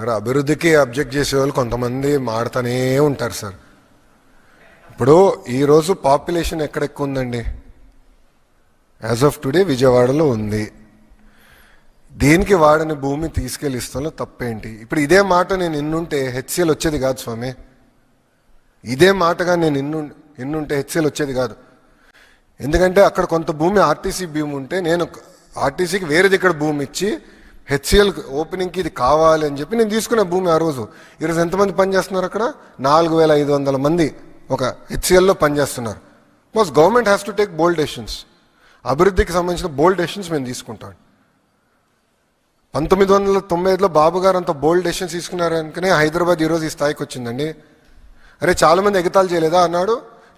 Sir అభివృద్ధికి object చేసే వాళ్ళు కొంతమంది మాడుతూనే ఉంటారు సార్. ఇప్పుడు ఈరోజు పాపులేషన్ ఎక్కడ ఎక్కువ ఉందండి? యాజ్ ఆఫ్ టుడే విజయవాడలో ఉంది. దేనికి వాడని భూమి తీసుకెళ్ళి ఇస్తాలో తప్పేంటి? ఇప్పుడు ఇదే మాట నేను ఇన్నుంటే హెచ్సిఎల్ వచ్చేది కాదు స్వామి. ఇదే మాటగా నేను ఇన్నుంటే హెచ్సిఎల్ వచ్చేది కాదు. ఎందుకంటే అక్కడ కొంత భూమి ఆర్టీసీ భూమి ఉంటే నేను ఆర్టీసీకి వేరేది ఇక్కడ భూమి ఇచ్చి హెచ్సిఎల్ ఓపెనింగ్కి ఇది కావాలి అని చెప్పి నేను తీసుకునే భూమి ఆ రోజు. ఈరోజు ఎంతమంది పనిచేస్తున్నారు అక్కడ? 4500 మంది ఒక హెచ్సిఎల్లో పనిచేస్తున్నారు. Because government has to take bold decisions. అభివృద్ధికి సంబంధించిన బోల్డ్ డెసిషన్స్ మేము తీసుకుంటాం. 1995లో బాబు గారు అంత బోల్డ్ డెసిషన్స్ తీసుకున్నారు అనుకునే హైదరాబాద్ ఈరోజు ఈ స్థాయికి వచ్చిందండి. అరే చాలామంది ఎగతాలు చేయలేదా అన్నాడు.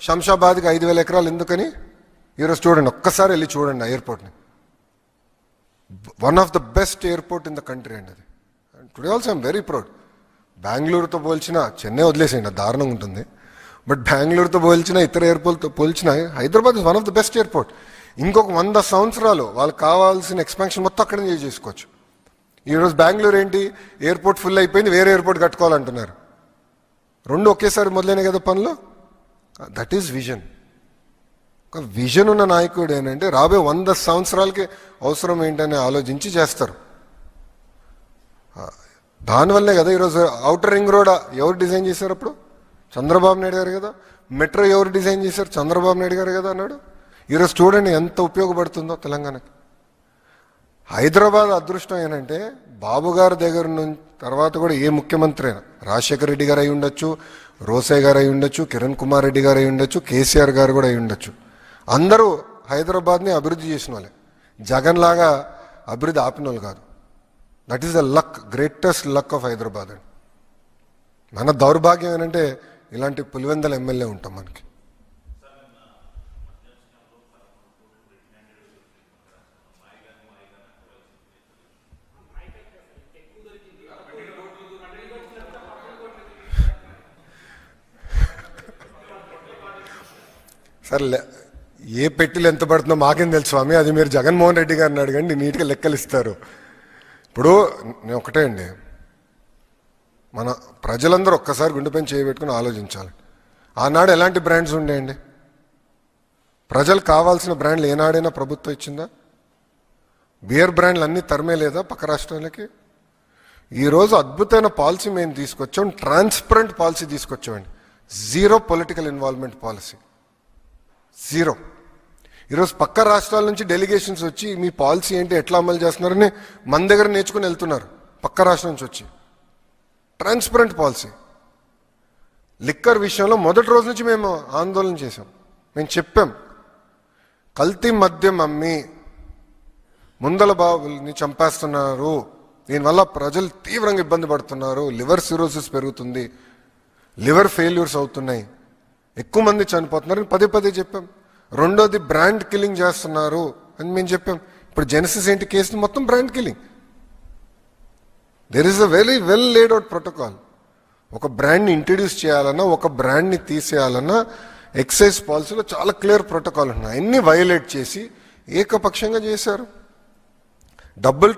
శంషాబాద్కి 5000 ఎకరాలు ఎందుకని? ఈరోజు చూడండి, ఒక్కసారి వెళ్ళి చూడండి ఆ ఎయిర్పోర్ట్ని. One of the best airport in the country అండి అది. Today also I'm very proud. బెంగళూరుతో పోల్చిన, చెన్నై వదిలేసేయండి దారుణంగా ఉంటుంది, బట్ బెంగళూరుతో పోల్చిన, ఇతర ఎయిర్పోర్ట్తో పోల్చిన Hyderabad is one of the best airport. ఇంకొక 100 సంవత్సరాలు వాళ్ళకి కావాల్సిన ఎక్స్పాన్షన్ మొత్తం అక్కడే చేసుకోవచ్చు. ఈరోజు బెంగళూరు ఏంటి, ఎయిర్పోర్ట్ ఫుల్ అయిపోయింది, వేరే ఎయిర్పోర్ట్ కట్టుకోవాలంటున్నారు. రెండు ఒకేసారి మొదలైన కదా పనులు. That is vision. ఒక విజన్ ఉన్న నాయకుడు ఏంటంటే రాబోయే 100 సంవత్సరాలకి అవసరం ఏంటని ఆలోచించి చేస్తారు. దానివల్లే కదా ఈరోజు ఔటర్ రింగ్ రోడ్ ఎవరు డిజైన్ చేశారు? అప్పుడు చంద్రబాబు నాయుడు గారు కదా. మెట్రో ఎవరు డిజైన్ చేశారు? చంద్రబాబు నాయుడు గారు కదా అన్నాడు. ఈరోజు చూడండి ఎంత ఉపయోగపడుతుందో తెలంగాణకి. హైదరాబాద్ అదృష్టం ఏంటంటే బాబు గారి దగ్గర నుంచి తర్వాత కూడా ఏ ముఖ్యమంత్రి అయినా, రాజశేఖర రెడ్డి గారు అయి ఉండొచ్చు, రోసయ్య గారు అయి ఉండొచ్చు, కిరణ్ కుమార్ రెడ్డి గారు అయి ఉండొచ్చు, కేసీఆర్ గారు కూడా అయి ఉండొచ్చు, అందరూ హైదరాబాద్ని అభివృద్ధి చేసిన వాళ్ళే. జగన్ లాగా అభివృద్ధి ఆపిన వాళ్ళు కాదు. That is the luck, greatest luck of Hyderabad అండి. మన దౌర్భాగ్యం ఏంటంటే ఇలాంటి పులివెందల ఎమ్మెల్యే ఉంటాం మనకి. సరే, ఏ పెట్టిలు ఎంత పడుతుందో మాకేం తెలుసు స్వామి, అది మీరు జగన్మోహన్ రెడ్డి గారిని అడగండి, నీట్గా లెక్కలు ఇస్తారు. ఇప్పుడు నేను ఒకటే అండి, మన ప్రజలందరూ ఒక్కసారి గుండెపైన చేయబెట్టుకుని ఆలోచించాలి. ఆనాడు ఎలాంటి బ్రాండ్స్ ఉండేయండి? ప్రజలకు కావాల్సిన బ్రాండ్లు ఏనాడైనా ప్రభుత్వం ఇచ్చిందా? బియర్ బ్రాండ్లు అన్నీ తరమే లేదా పక్క రాష్ట్రాలకి? ఈరోజు అద్భుతమైన పాలసీ మేము తీసుకొచ్చాం, ట్రాన్స్పరెంట్ పాలసీ తీసుకొచ్చామండి. Zero political involvement policy, zero. ఈరోజు పక్క రాష్ట్రాల నుంచి డెలిగేషన్స్ వచ్చి మీ పాలసీ ఏంటి, ఎట్లా అమలు చేస్తున్నారని మన దగ్గర నేర్చుకుని వెళ్తున్నారు. పక్క రాష్ట్రం నుంచి వచ్చి ట్రాన్స్పరెంట్ పాలసీ. లిక్కర్ విషయంలో మొదటి రోజు నుంచి మేము ఆందోళన చేసాం. మేము చెప్పాం, కల్తీ మద్యం అమ్మి ముందల బాబుల్ని చంపేస్తున్నారు, దీనివల్ల ప్రజలు తీవ్రంగా ఇబ్బంది పడుతున్నారు, లివర్ సిరోసిస్ పెరుగుతుంది, లివర్ ఫెయిల్యూర్స్ అవుతున్నాయి, ఎక్కువ మంది చనిపోతున్నారని పదే చెప్పాం. రెండోది బ్రాండ్ కిల్లింగ్ చేస్తున్నారు అని మేము చెప్పాం. ఇప్పుడు జెనసిస్ ఏంటి కేసు మొత్తం brand killing. There is a very well laid out protocol. ఒక బ్రాండ్ని ఇంట్రడ్యూస్ చేయాలన్నా, ఒక బ్రాండ్ని తీసేయాలన్నా ఎక్సైజ్ పాలసీలో చాలా క్లియర్ ప్రోటోకాల్ ఉన్నాయి. అన్ని వయోలేట్ చేసి ఏకపక్షంగా చేశారు. డబ్బులు